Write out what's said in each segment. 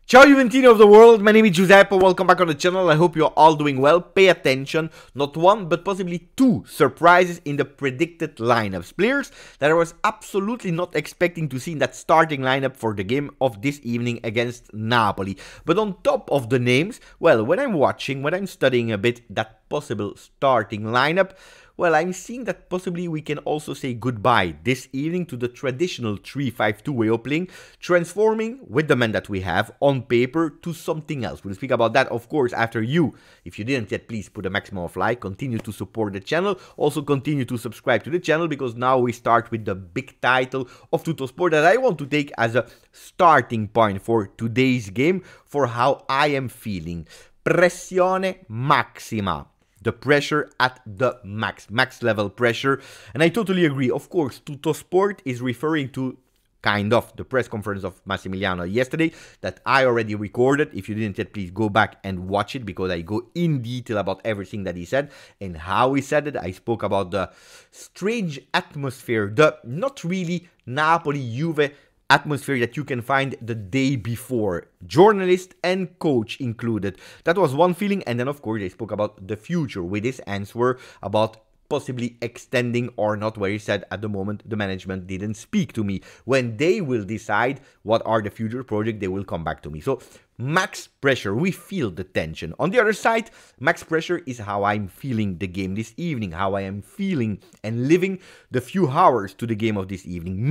Ciao Juventini of the world, my name is Giuseppe, welcome back on the channel. I hope you're all doing well. Pay attention, not one but possibly two surprises in the predicted lineups. Players that I was absolutely not expecting to see in that starting lineup for the game of this evening against Napoli. But on top of the names, well, when I'm studying a bit that possible starting lineup, well, I'm seeing that possibly we can also say goodbye this evening to the traditional 3-5-2 way of playing, transforming with the men that we have on paper to something else. We'll speak about that, of course, after you. If you didn't yet, please put a maximum of like, continue to support the channel, also continue to subscribe to the channel, because now we start with the big title of Tuttosport that I want to take as a starting point for today's game, for how I am feeling. Pressione maxima. The pressure at the max level pressure. And I totally agree. Of course, Tuttosport is referring to kind of the press conference of Massimiliano yesterday that I already recorded. If you didn't yet, please go back and watch it, because I go in detail about everything that he said and how he said it. I spoke about the strange atmosphere, the not really Napoli-Juve atmosphere that you can find the day before, journalist and coach included. That was one feeling. And then of course they spoke about the future with his answer about possibly extending or not, where he said at the moment the management didn't speak to me. When they will decide what are the future projects, they will come back to me. So max pressure, we feel the tension. On the other side, max pressure is how I'm feeling the game this evening, how I am feeling and living the few hours to the game of this evening.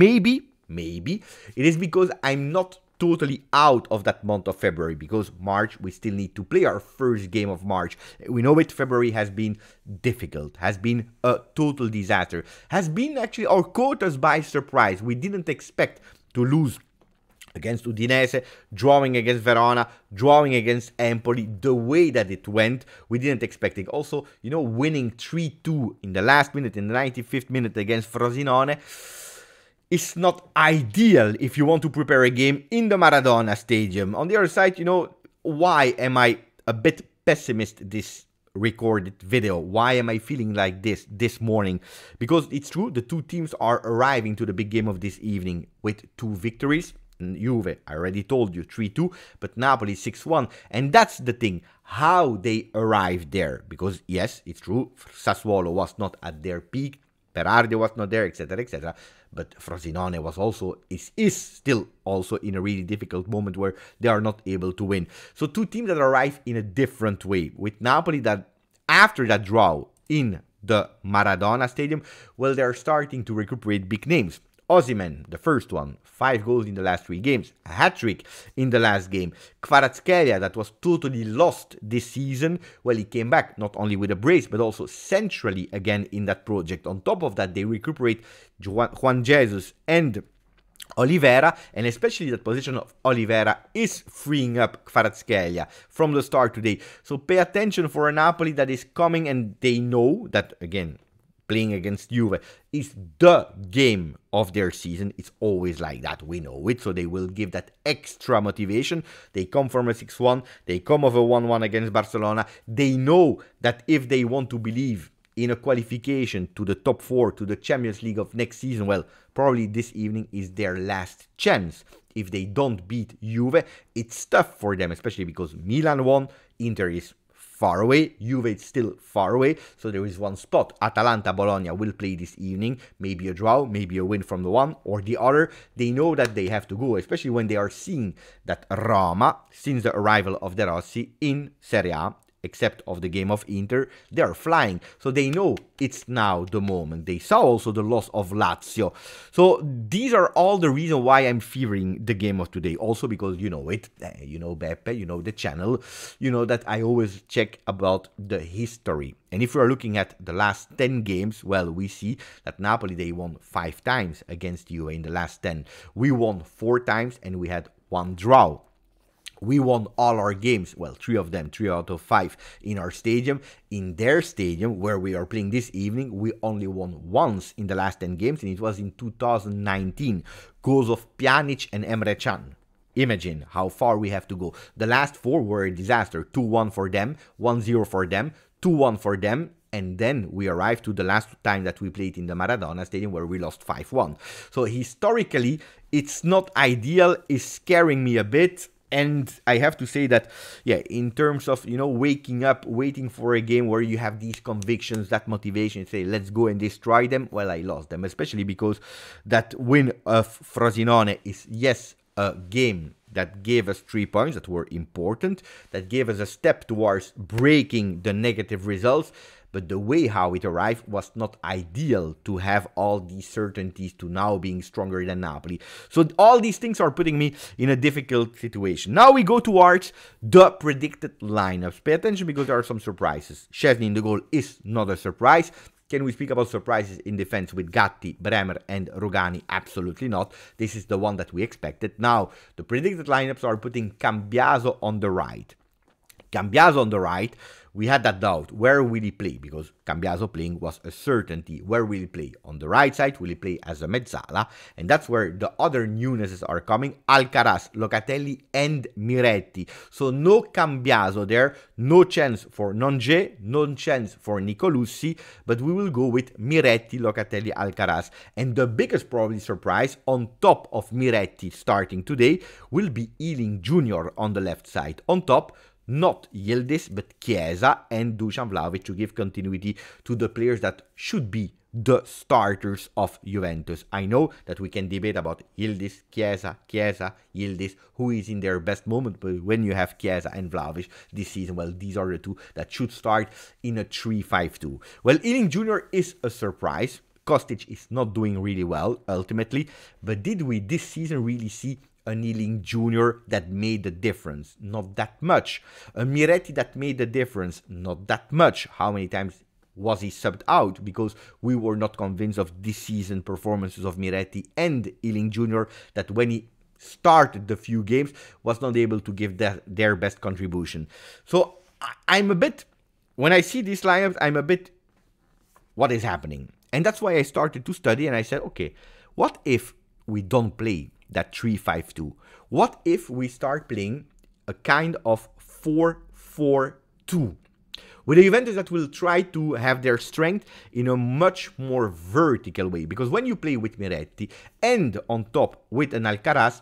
Maybe it is because I'm not totally out of that month of February, because March we still need to play our first game of March. We know it, February has been difficult, has been a total disaster, has been actually our caught us by surprise. We didn't expect to lose against Udinese, drawing against Verona, drawing against Empoli, the way that it went, we didn't expect it. Also, you know, winning 3-2 in the last minute, in the 95th minute against Frosinone, it's not ideal if you want to prepare a game in the Maradona Stadium. On the other side, you know, why am I a bit pessimist this recorded video? Why am I feeling like this morning? Because it's true, the two teams are arriving to the big game of this evening with two victories. Juve, I already told you, 3-2, but Napoli 6-1. And that's the thing, how they arrived there. Because yes, it's true, Sassuolo was not at their peak, Berardi was not there, etc., etc. But Frosinone was also, is still also in a really difficult moment where they are not able to win. So two teams that arrive in a different way. With Napoli that after that draw in the Maradona Stadium, well, they're starting to recuperate big names. Osimhen, the first one, 5 goals in the last 3 games, a hat-trick in the last game. Kvaratskhelia, that was totally lost this season, well, he came back not only with a brace, but also centrally again in that project. On top of that, they recuperate Juan Jesus and Oliveira, and especially that position of Oliveira is freeing up Kvaratskhelia from the start today. So pay attention for a Napoli that is coming, and they know that, again, playing against Juve is the game of their season. It's always like that, we know it, so they will give that extra motivation. They come from a 6-1, they come of a 1-1 against Barcelona. They know that if they want to believe in a qualification to the top 4, to the Champions League of next season, well, probably this evening is their last chance. If they don't beat Juve, it's tough for them, especially because Milan won, Inter is far away, Juve is still far away, so there is one spot. Atalanta-Bologna will play this evening, maybe a draw, maybe a win from the one or the other. They know that they have to go, especially when they are seeing that Roma, since the arrival of De Rossi in Serie A, except of the game of Inter, they are flying. So they know it's now the moment. They saw also the loss of Lazio. So these are all the reasons why I'm fearing the game of today. Also because you know it, you know Beppe, you know the channel, you know that I always check about the history. And if we are looking at the last 10 games, well, we see that Napoli, they won 5 times against Juve in the last 10. We won 4 times and we had 1 draw. We won all our games, well, 3 of them, 3 out of 5 in our stadium. In their stadium, where we are playing this evening, we only won once in the last 10 games, and it was in 2019. Goals of Pjanic and Emre Can. Imagine how far we have to go. The last 4 were a disaster. 2-1 for them, 1-0 for them, 2-1 for them, and then we arrived to the last time that we played in the Maradona Stadium, where we lost 5-1. So historically, it's not ideal, it's scaring me a bit. And I have to say that, yeah, in terms of, waking up, waiting for a game where you have these convictions, that motivation, say, let's go and destroy them, well, I lost them, especially because that win of Frosinone is, yes, a game that gave us 3 points that were important, that gave us a step towards breaking the negative results, but the way how it arrived was not ideal to have all these certainties to now being stronger than Napoli. So all these things are putting me in a difficult situation. Now we go towards the predicted lineups. Pay attention because there are some surprises. Szczesny in the goal is not a surprise. Can we speak about surprises in defense with Gatti, Bremer, and Rugani? Absolutely not. This is the one that we expected. Now, the predicted lineups are putting Cambiaso on the right. Cambiaso on the right, we had that doubt. Where will he play? Because Cambiaso playing was a certainty. Where will he play? On the right side, will he play as a mezzala? And that's where the other newnesses are coming. Alcaraz, Locatelli, and Miretti. So no Cambiaso there. No chance for Nonge, no chance for Nicolussi. But we will go with Miretti, Locatelli, Alcaraz. And the biggest probably surprise on top of Miretti starting today will be Ealing Jr. on the left side. On top, not Yildiz, but Chiesa and Dusan Vlahovic to give continuity to the players that should be the starters of Juventus. I know that we can debate about Yildiz, Chiesa, Yildiz, who is in their best moment, but when you have Chiesa and Vlahovic this season, well, these are the two that should start in a 3-5-2. Well, Ealing Jr. is a surprise. Kostic is not doing really well, ultimately, but did we this season really see a Ealing Jr. that made the difference? Not that much. A Miretti that made the difference? Not that much. How many times was he subbed out? Because we were not convinced of this season performances of Miretti and Ealing Jr. that when he started the few games was not able to give their best contribution. So I'm a bit, when I see these lineups, I'm a bit, what is happening? And that's why I started to study and I said, okay, what if we don't play that 3-5-2? What if we start playing a kind of 4-4-2? With a Juventus that will try to have their strength in a much more vertical way. Because when you play with Miretti and on top with an Alcaraz,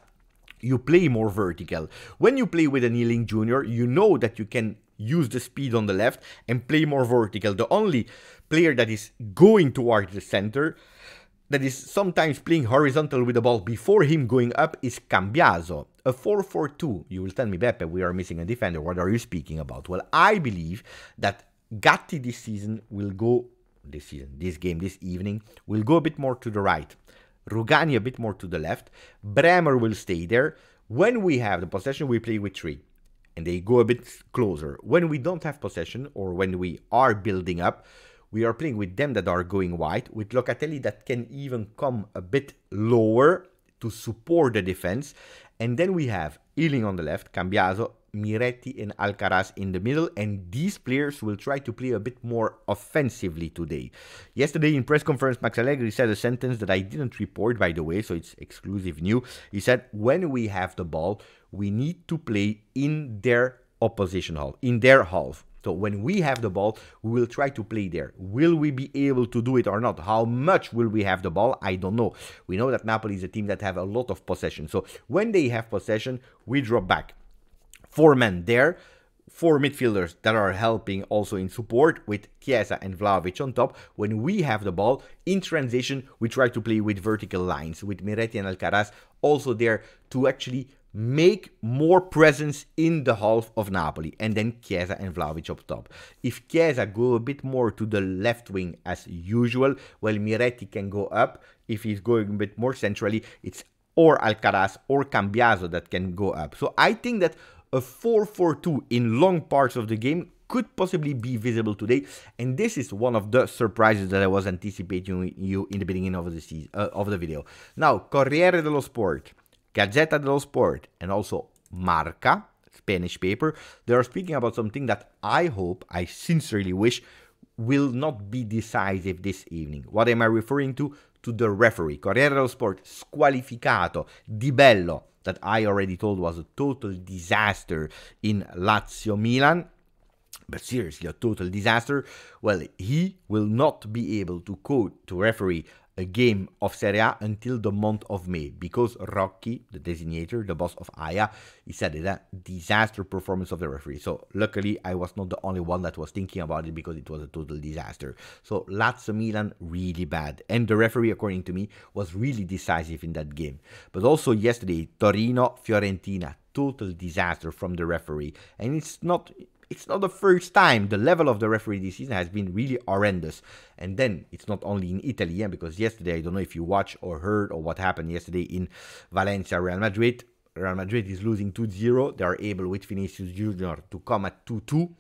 you play more vertical. When you play with an Ealing Jr., you know that you can use the speed on the left and play more vertical. The only player that is going towards the center, that is sometimes playing horizontal with the ball before him going up, is Cambiaso. A 4-4-2. You will tell me, Beppe, we are missing a defender. What are you speaking about? Well, I believe that Gatti this season will go, this evening, will go a bit more to the right. Rugani a bit more to the left. Bremer will stay there. When we have the possession, we play with 3. And they go a bit closer. When we don't have possession, or when we are building up, we are playing with them that are going wide, with Locatelli that can even come a bit lower to support the defense. And then we have Ealing on the left, Cambiaso, Miretti and Alcaraz in the middle, and these players will try to play a bit more offensively today. Yesterday in press conference, Max Allegri said a sentence that I didn't report, by the way, so it's exclusive new. He said, when we have the ball, we need to play in their opposition half, in their half. So when we have the ball, we will try to play there. Will we be able to do it or not? How much will we have the ball? I don't know. We know that Napoli is a team that have a lot of possession. So when they have possession, we drop back. 4 men there, 4 midfielders that are helping also in support with Chiesa and Vlahovic on top. When we have the ball, in transition, we try to play with vertical lines, with Miretti and Alcaraz also there to actually make more presence in the half of Napoli, and then Chiesa and Vlahovic up top. If Chiesa go a bit more to the left wing as usual, well, Miretti can go up. If he's going a bit more centrally, it's or Alcaraz or Cambiaso that can go up. So I think that a 4-4-2 in long parts of the game could possibly be visible today, and this is one of the surprises that I was anticipating you in the beginning of the season, of the video. Now, Corriere dello Sport, Gazzetta dello Sport, and also Marca, Spanish paper, they are speaking about something that I hope, I sincerely wish, will not be decisive this evening. What am I referring to? To the referee. Corriere dello Sport, squalificato Di Bello, that I already told was a total disaster in Lazio-Milan. But seriously, a total disaster. Well, he will not be able to referee a game of Serie A until the month of May, because Rocchi, the designator, the boss of Aya, he said it, a disaster performance of the referee. So luckily I was not the only one that was thinking about it, because it was a total disaster. So Lazio Milan, really bad, and the referee, according to me, was really decisive in that game. But also yesterday, Torino Fiorentina, total disaster from the referee, and it's not the first time. The level of the referee this season has been really horrendous. And then it's not only in Italy, yeah, because yesterday, I don't know if you watched or heard or what happened yesterday in Valencia, Real Madrid. Real Madrid is losing 2-0. They are able with Vinicius Junior to come at 2-2.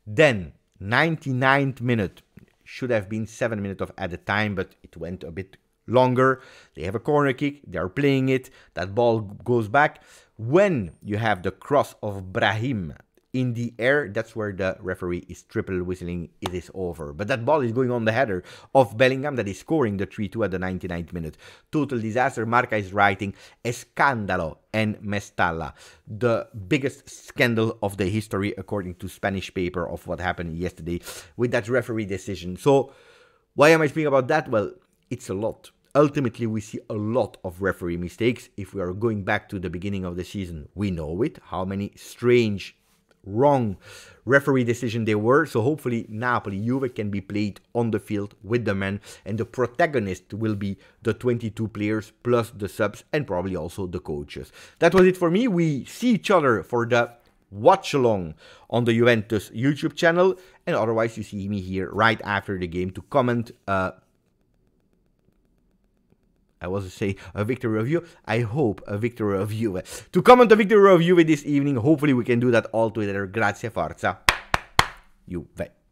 Then 99th minute, should have been 7 minutes of added time, but it went a bit longer. They have a corner kick, they are playing it, that ball goes back. When you have the cross of Brahim in the air, that's where the referee is triple whistling, it is over. But that ball is going on the header of Bellingham that is scoring the 3-2 at the 99th minute. Total disaster. Marca is writing, escándalo en Mestalla, the biggest scandal of the history, according to Spanish paper, of what happened yesterday with that referee decision. So why am I speaking about that? Well, it's a lot. Ultimately, we see a lot of referee mistakes. If we are going back to the beginning of the season, we know it, how many strange, wrong referee decision they were. So hopefully Napoli Juve can be played on the field with the men, and the protagonist will be the 22 players plus the subs and probably also the coaches. That was it for me. We see each other for the watch along on the Juventus YouTube channel, and otherwise you see me here right after the game to comment I was to say a victory review. I hope a victory review. To comment a victory review this evening, hopefully we can do that all together. Grazie, forza, Juve.